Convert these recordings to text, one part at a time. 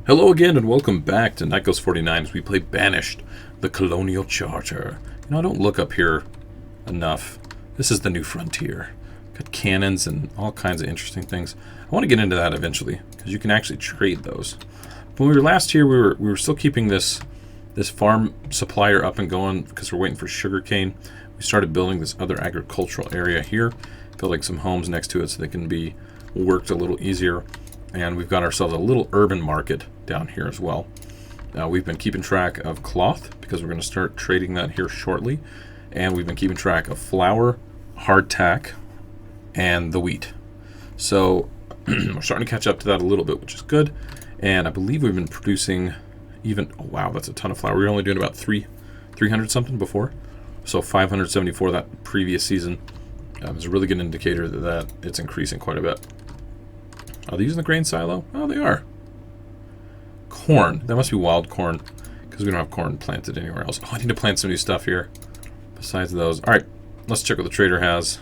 Hello again and welcome back to Night Ghost 49 as we play Banished, the Colonial Charter. I don't look up here enough. This is the new frontier. Got cannons and all kinds of interesting things. I want to get into that eventually, because you can actually trade those. When we were last here, we were still keeping this farm supplier up and going because we're waiting for sugarcane. We started building this other agricultural area here, building some homes next to it so they can be worked a little easier. And we've got ourselves a little urban market down here as well. We've been keeping track of cloth because we're going to start trading that here shortly. And we've been keeping track of flour, hardtack, and the wheat. So we're starting to catch up to that a little bit, which is good. And I believe we've been producing even... Oh, wow, that's a ton of flour. We were only doing about 300 something before. So 574 that previous season is a really good indicator that it's increasing quite a bit. Are they using the grain silo? Oh, they are. Corn. That must be wild corn, because we don't have corn planted anywhere else. Oh, I need to plant some new stuff here besides those. All right, let's check what the trader has.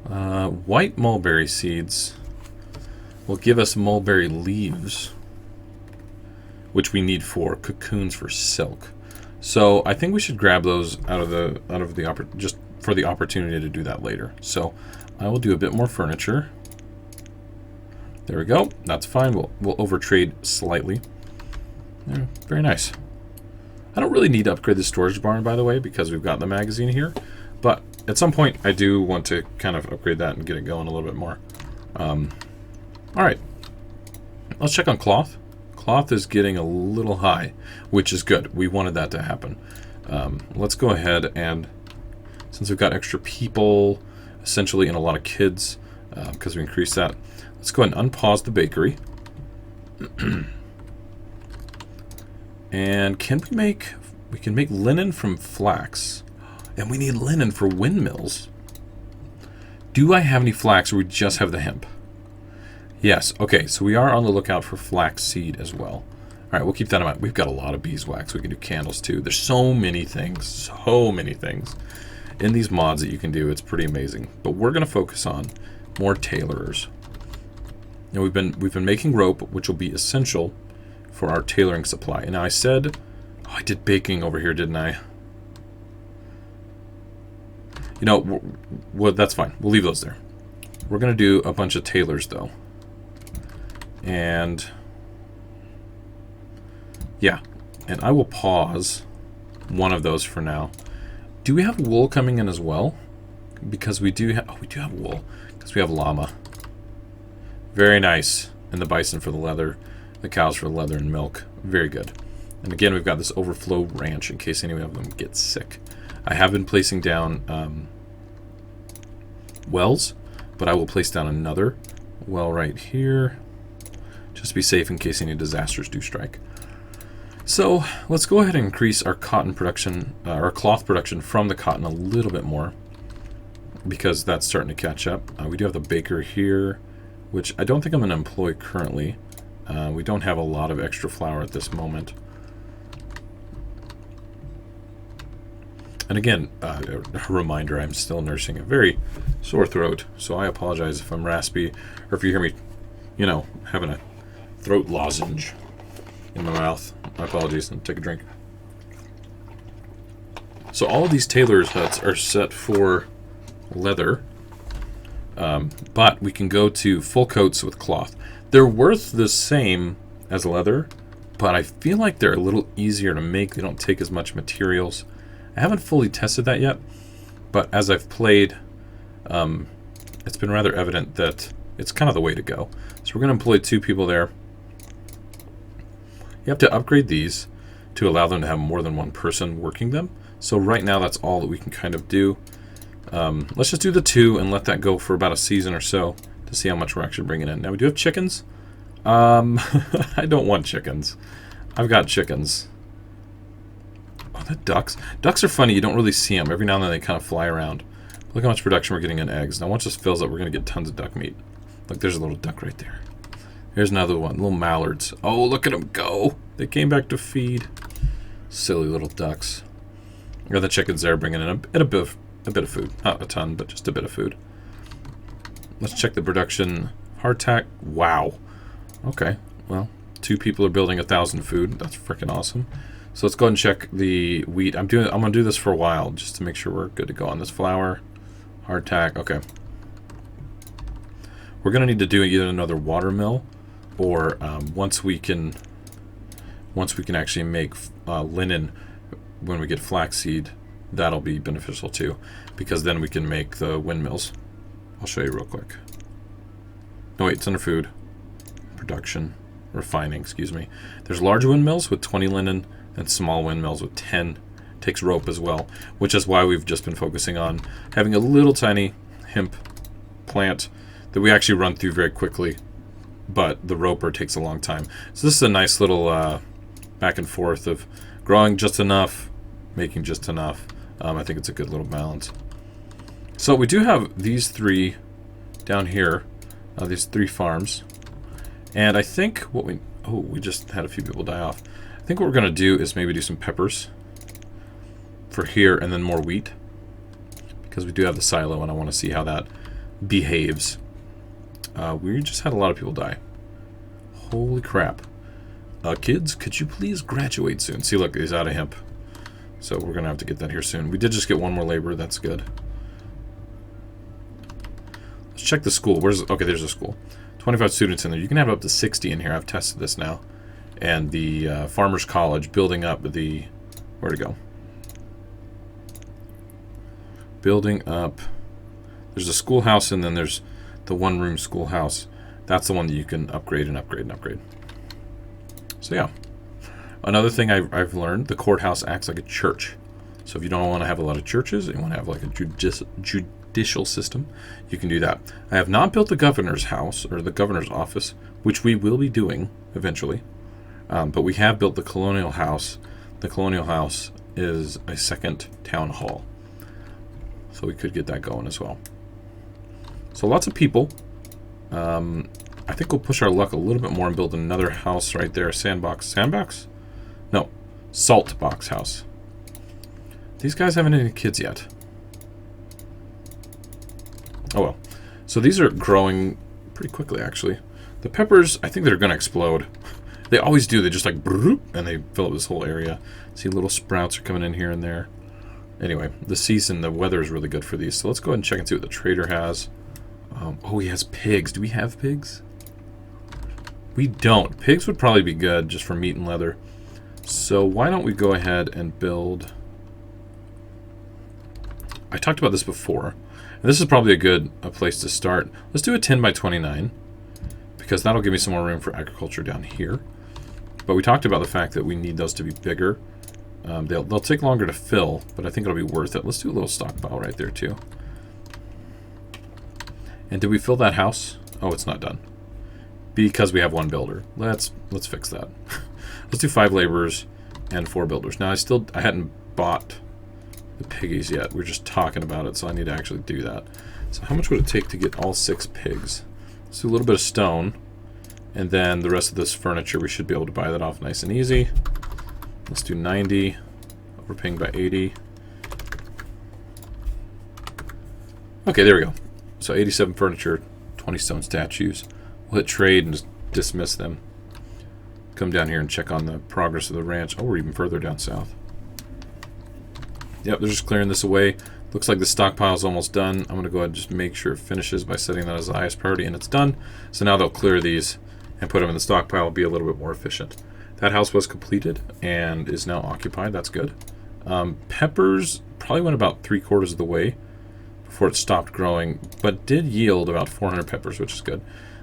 White mulberry seeds will give us mulberry leaves, which we need for cocoons for silk. So I think we should grab those just for the opportunity to do that later. So I will do a bit more furniture. There we go. That's fine. We'll overtrade slightly. Yeah, very nice. I don't really need to upgrade the storage barn, by the way, because we've got the magazine here. But at some point, I do want to kind of upgrade that and get it going a little bit more. All right. Let's check on cloth. Cloth is getting a little high, which is good. We wanted that to happen. Let's go ahead and, since we've got extra people, essentially, and a lot of kids, because we increased that, let's go ahead and unpause the bakery. And we can make linen from flax. And we need linen for windmills. Do I have any flax or we just have the hemp? Yes, okay, so we are on the lookout for flax seed as well. Alright, we'll keep that in mind. We've got a lot of beeswax. We can do candles too. There's so many things in these mods that you can do. It's pretty amazing. But we're going to focus on more tailorers. Now we've been making rope, which will be essential for our tailoring supply. And now I said, oh, I did baking over here, didn't I? You know, well, that's fine. We'll leave those there. We're going to do a bunch of tailors, though. And yeah, and I will pause one of those for now. Do we have wool coming in as well? Because we do have, oh, we do have wool because we have llama. Very nice. And the bison for the leather, the cows for the leather and milk. Very good. And again, we've got this overflow ranch in case any of them get sick. I have been placing down wells, but I will place down another well right here, just to be safe in case any disasters do strike. So let's go ahead and increase our cotton production, our cloth production from the cotton a little bit more, because that's starting to catch up. We do have the baker here, which I don't think I'm going to employ currently. We don't have a lot of extra flour at this moment. And again, a reminder, I'm still nursing a very sore throat, so I apologize if I'm raspy, or if you hear me, you know, having a throat lozenge in my mouth. My apologies, and take a drink. So all of these tailors' huts are set for leather, but we can go to full coats with cloth. They're worth the same as leather, but I feel like they're a little easier to make. They don't take as much materials. I haven't fully tested that yet, but as I've played, it's been rather evident that it's kind of the way to go. So we're going to employ 2 people there. You have to upgrade these to allow them to have more than one person working them. So right now that's all that we can kind of do. Let's just do the 2 and let that go for about a season or so to see how much we're actually bringing in. Now we do have chickens. I don't want chickens. I've got chickens. Oh, the ducks. Ducks are funny. You don't really see them. Every now and then they kind of fly around. Look how much production we're getting in eggs. Now once this fills up, we're going to get tons of duck meat. Look, there's a little duck right there. Here's another one. Little mallards. Oh, look at them go. They came back to feed. Silly little ducks. Got the chickens there bringing in a bit of food. Not a ton, but just a bit of food. Let's check the production. Hardtack. Wow. Okay. well, 2 people are building 1,000 food. That's freaking awesome. So let's go ahead and check the wheat. I'm gonna do this for a while just to make sure we're good to go on this flour. Hardtack. Okay. We're gonna need to do either another water mill, or once we can actually make linen when we get flaxseed, that'll be beneficial too, because then we can make the windmills. I'll show you real quick. No, wait, it's under food. Production. Refining, excuse me. There's large windmills with 20 linen and small windmills with 10. Takes rope as well, which is why we've just been focusing on having a little tiny hemp plant that we actually run through very quickly, but the roper takes a long time. So this is a nice little back and forth of growing just enough, making just enough. I think it's a good little balance. So we do have these 3 down here, these 3 farms. And I think what we just had a few people die off. I think what we're going to do is maybe do some peppers for here and then more wheat, because we do have the silo and I want to see how that behaves. We just had a lot of people die. Holy crap. Kids, could you please graduate soon? See, look, he's out of hemp. So we're going to have to get that here soon. We did just get 1 more labor. That's good. Let's check the school. Okay, there's the school. 25 students in there. You can have up to 60 in here. I've tested this now. And the Farmers College building up the... Where'd it go? Building up... There's a schoolhouse and then there's the 1-room schoolhouse. That's the one that you can upgrade and upgrade and upgrade. So yeah. Another thing I've learned, the courthouse acts like a church. So if you don't want to have a lot of churches, you want to have like a judicial system, you can do that. I have not built the governor's house or the governor's office, which we will be doing eventually. But we have built the colonial house. The colonial house is a 2nd town hall. So we could get that going as well. So lots of people. I think we'll push our luck a little bit more and build another house right there. Sandbox? No. Salt box house. These guys haven't any kids yet. Oh well. So these are growing pretty quickly, actually. The peppers, I think they're going to explode. They always do. They just like, and they fill up this whole area. See, little sprouts are coming in here and there. Anyway, the season, the weather is really good for these. So let's go ahead and check and see what the trader has. Oh, he has pigs. Do we have pigs? We don't. Pigs would probably be good just for meat and leather. So why don't we go ahead and build... I talked about this before. And this is probably a place to start. Let's do a 10 by 29. Because that'll give me some more room for agriculture down here. But we talked about the fact that we need those to be bigger. They'll take longer to fill, but I think it'll be worth it. Let's do a little stockpile right there too. And did we fill that house? Oh, it's not done. Because we have 1 builder. Let's fix that. Let's do 5 laborers and 4 builders. Now I hadn't bought the piggies yet. We're just talking about it, so I need to actually do that. So how much would it take to get all 6 pigs? Let's do a little bit of stone. And then the rest of this furniture, we should be able to buy that off nice and easy. Let's do 90. Overpaying by 80. Okay, there we go. So 87 furniture, 20 stone statues. We'll hit trade and just dismiss them. Come down here and check on the progress of the ranch. Oh, we're even further down south. Yep, they're just clearing this away. Looks like the stockpile is almost done. I'm going to go ahead and just make sure it finishes by setting that as the highest priority, and it's done. So now they'll clear these and put them in the stockpile, be a little bit more efficient. That house was completed and is now occupied. That's good. Peppers probably went about 3/4 of the way before it stopped growing, but did yield about 400 peppers, which is good.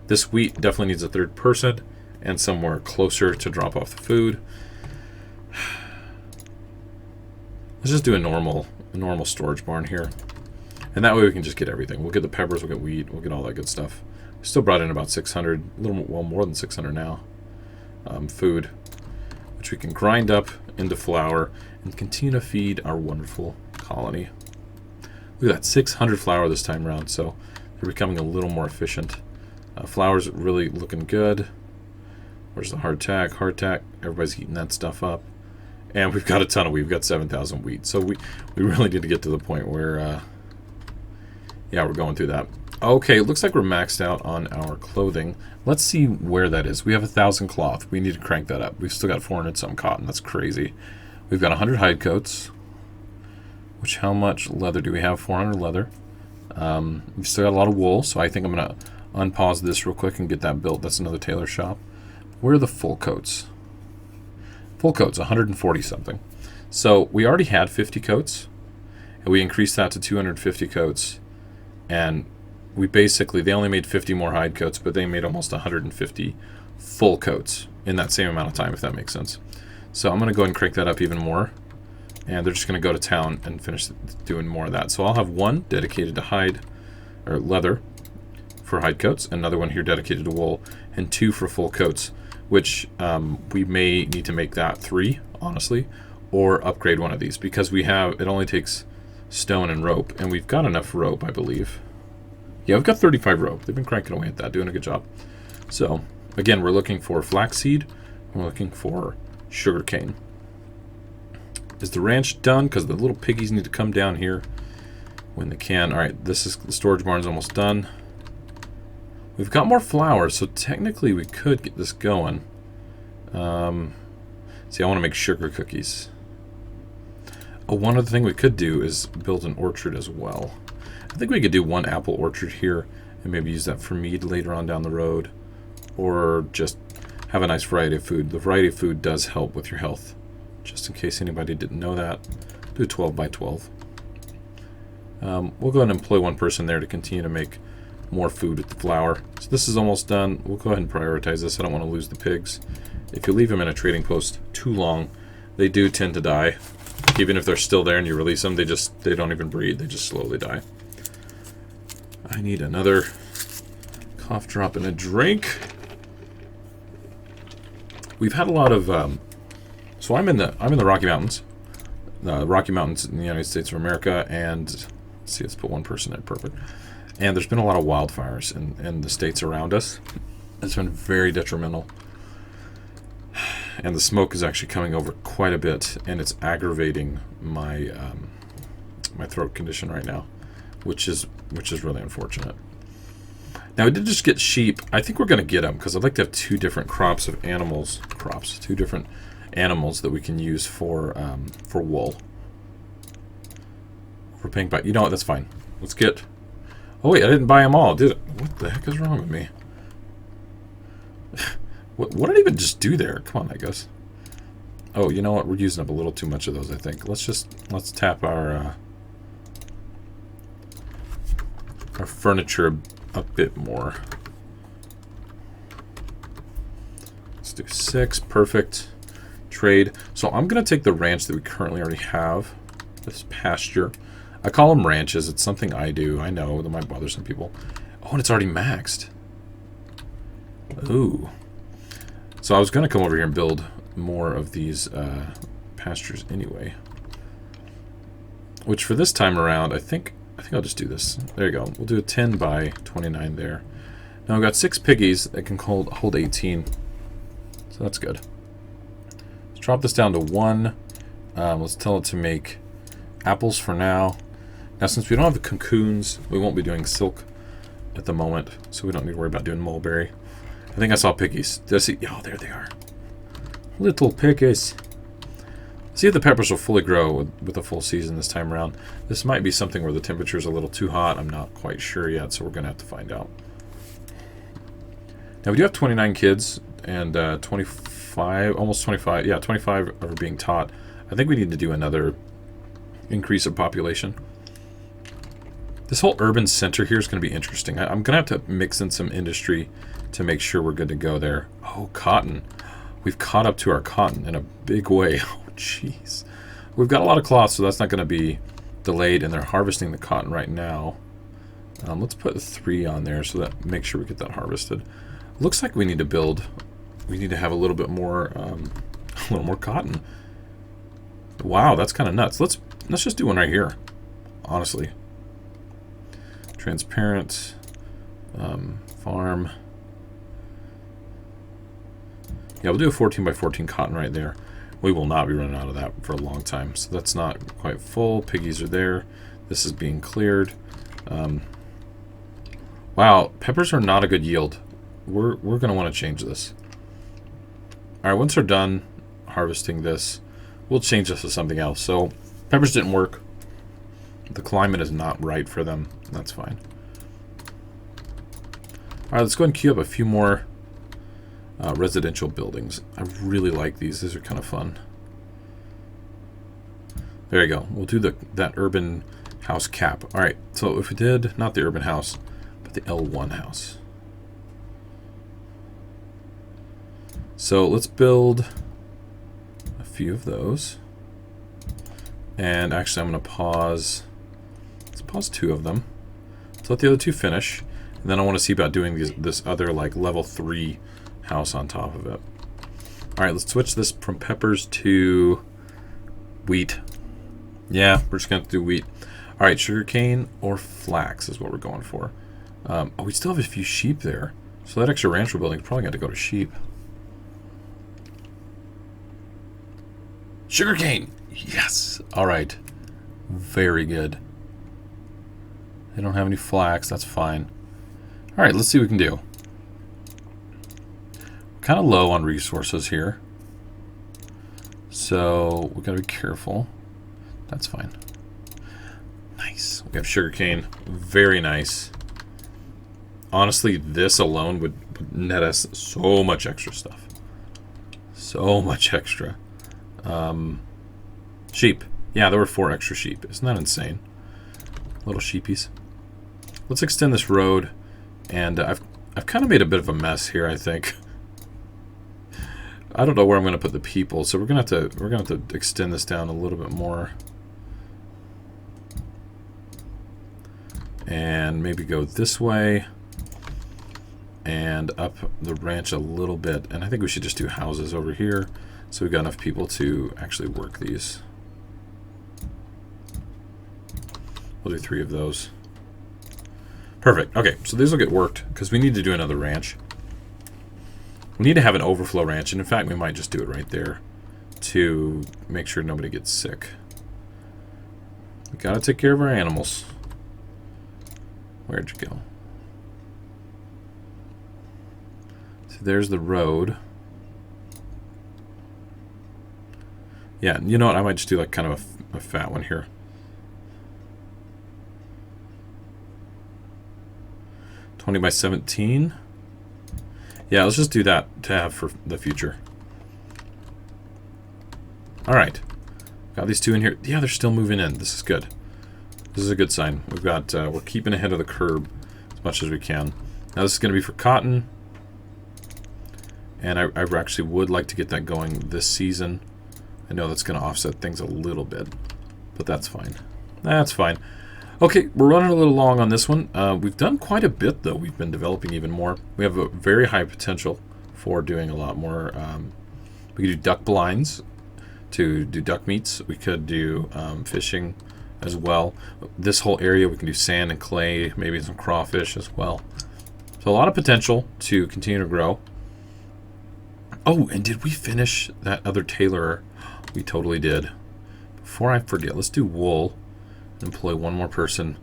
This wheat definitely needs a 3rd person and somewhere closer to drop off the food. Let's just do a normal storage barn here. And that way we can just get everything. We'll get the peppers, we'll get wheat, we'll get all that good stuff. We still brought in about 600, a little, well, more than 600 now. Food, which we can grind up into flour and continue to feed our wonderful colony. Look at that, 600 flour this time around, so they're becoming a little more efficient. Flour's really looking good. Where's the hardtack? Hardtack, everybody's heating that stuff up. And we've got a ton of wheat. We've got 7,000 wheat. So we really need to get to the point where, yeah, we're going through that. Okay, it looks like we're maxed out on our clothing. Let's see where that is. We have 1,000 cloth. We need to crank that up. We've still got 400 some cotton. That's crazy. We've got 100 hide coats. Which, how much leather do we have? 400 leather. We've still got a lot of wool, so I think I'm going to unpause this real quick and get that built. That's another tailor shop. Where are the full coats? Full coats, 140 something. So we already had 50 coats, and we increased that to 250 coats. And we basically, they only made 50 more hide coats, but they made almost 150 full coats in that same amount of time, if that makes sense. So I'm going to go ahead and crank that up even more. And they're just going to go to town and finish doing more of that. So I'll have one dedicated to hide, or leather, for hide coats, another one here dedicated to wool, and 2 for full coats, which we may need to make that 3, honestly, or upgrade one of these, because we have, it only takes stone and rope, and we've got enough rope, I believe. Yeah, we've got 35 rope. They've been cranking away at that, doing a good job. So, again, we're looking for flaxseed, we're looking for sugarcane. Is the ranch done? Because the little piggies need to come down here when they can. Alright, this is the storage barn's almost done. We've got more flour, so technically we could get this going. See, I want to make sugar cookies. Oh, one other thing we could do is build an orchard as well. I think we could do one apple orchard here and maybe use that for mead later on down the road. Or just have a nice variety of food. The variety of food does help with your health. Just in case anybody didn't know that. Do 12 by 12. We'll go ahead and employ one person there to continue to make more food with the flour. So this is almost done. We'll go ahead and prioritize this. I don't want to lose the pigs. If you leave them in a trading post too long, they do tend to die. Even if they're still there and you release them, they don't even breed. They just slowly die. I need another cough drop and a drink. We've had a lot of so I'm in the Rocky Mountains. The Rocky Mountains in the United States of America, and let's see, let's put one person there, perfect. And there's been a lot of wildfires in the states around us. It's been very detrimental. And the smoke is actually coming over quite a bit, and it's aggravating my my throat condition right now, which is really unfortunate. Now, we did just get sheep. I think we're going to get them because I'd like to have 2 different crops of animals. 2 different animals that we can use for wool. For paying back. You know what? That's fine. Let's get. Oh wait, I didn't buy them all, did it? What the heck is wrong with me? What did I even just do there? Come on, I guess. Oh, you know what? We're using up a little too much of those, I think. Let's tap our furniture a bit more. Let's do 6. Perfect. Trade. So I'm going to take the ranch that we currently already have. This pasture. I call them ranches. It's something I do. I know that might bother some people. Oh, and it's already maxed. Ooh. So I was going to come over here and build more of these pastures anyway. Which for this time around, I think I'll just do this. There you go. We'll do a 10 by 29 there. Now I've got 6 piggies that can hold 18. So that's good. Let's drop this down to 1. Let's tell it to make apples for now. Now since we don't have the cocoons, we won't be doing silk at the moment. So we don't need to worry about doing mulberry. I think I saw piggies. Did I see? Oh, there they are. Little piggies. See if the peppers will fully grow with a full season this time around. This might be something where the temperature is a little too hot. I'm not quite sure yet, so we're going to have to find out. Now, we do have 29 kids and 25, almost 25. Yeah, 25 are being taught. I think we need to do another increase of population. This whole urban center here is going to be interesting. I'm going to have to mix in some industry to make sure we're good to go there. Oh, cotton. We've caught up to our cotton in a big way. Oh, jeez. We've got a lot of cloth, so that's not going to be delayed, and they're harvesting the cotton right now. Let's put 3 on there so that make sure we get that harvested. Looks like we need to build. We need to have a little bit more, cotton. Wow, that's kind of nuts. Let's just do one right here. Honestly. Transparent. Farm. Yeah, we'll do a 14 by 14 cotton right there. We will not be running out of that for a long time. So that's not quite full. Piggies are there. This is being cleared. Wow, peppers are not a good yield. We're going to want to change this. All right, once we're done harvesting this, we'll change this to something else. So peppers didn't work. The climate is not right for them. That's fine. All right, let's go ahead and queue up a few more residential buildings. I really like these. These are kind of fun. There you go. We'll do that urban house cap. All right, so if we did, not the urban house, but the L1 house. So let's build a few of those. And actually, I'm going to pause. Let's pause 2 of them. Let's let the other 2 finish. And then I want to see about doing this other like level 3 house on top of it. All right, let's switch this from peppers to wheat. Yeah, we're just going to do wheat. All right, sugarcane or flax is what we're going for. Oh, we still have a few sheep there. So that extra ranch we're building is probably going to go to sheep. Sugarcane! Yes! All right. Very good. They don't have any flax. That's fine. All right, let's see what we can do. We're kind of low on resources here. So we've got to be careful. That's fine. Nice. We have sugarcane. Very nice. Honestly, this alone would net us so much extra stuff. So much extra. Sheep. Yeah, there were 4 extra sheep. Isn't that insane? Little sheepies. Let's extend this road. And I've kind of made a bit of a mess here, I think. I don't know where I'm going to put the people, so we're going to have to extend this down a little bit more. And maybe go this way and up the ranch a little bit. And I think we should just do houses over here so we've got enough people to actually work these. We'll do 3 of those. Perfect. Okay, so these will get worked because we need to do another ranch. We need to have an overflow ranch, and in fact, we might just do it right there to make sure nobody gets sick. We gotta take care of our animals. Where'd you go? So there's the road. Yeah, you know what? I might just do like kind of a fat one here. by 17. Yeah, let's just do that to have for the future. All right, got these 2 in here. Yeah, they're still moving in. This is good. This is a good sign. We've got we're keeping ahead of the curve as much as we can. Now this is going to be for cotton, and I actually would like to get that going this season. I know that's going to offset things a little bit, but that's fine. That's fine. Okay, we're running a little long on this one. We've done quite a bit, though. We've been developing even more. We have a very high potential for doing a lot more. We could do duck blinds to do duck meats. We could do fishing as well. This whole area, we can do sand and clay, maybe some crawfish as well. So a lot of potential to continue to grow. Oh, and did we finish that other tailorer? We totally did. Before I forget, let's do wool. Employ 1 more person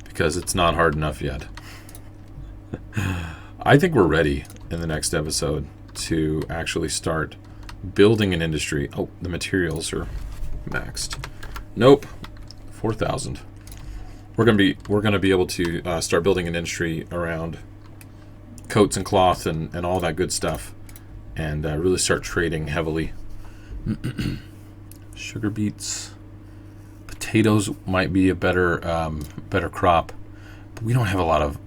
because it's not hard enough yet. I think we're ready in the next episode to actually start building an industry. Oh, the materials are maxed. Nope, 4,000. We're gonna be able to start building an industry around coats and cloth and all that good stuff, and really start trading heavily. Sugar beets. Potatoes might be a better crop, but we don't have a lot of.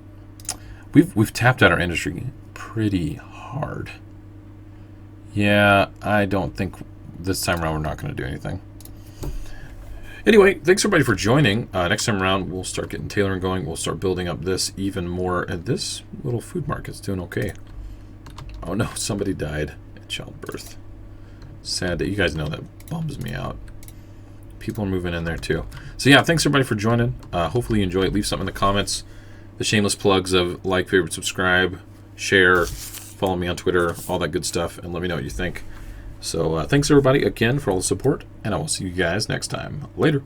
We've tapped out our industry pretty hard. Yeah, I don't think this time around we're not going to do anything. Anyway, thanks everybody for joining. Next time around we'll start getting tailoring going. We'll start building up this even more. And this little food market's doing okay. Oh no, somebody died at childbirth. Sad that you guys know that bums me out. People are moving in there too. So yeah, thanks everybody for joining. Hopefully you enjoy it. Leave something in the comments. The shameless plugs of like, favorite, subscribe, share, follow me on Twitter, all that good stuff, and let me know what you think. So thanks everybody again for all the support, and I will see you guys next time. Later.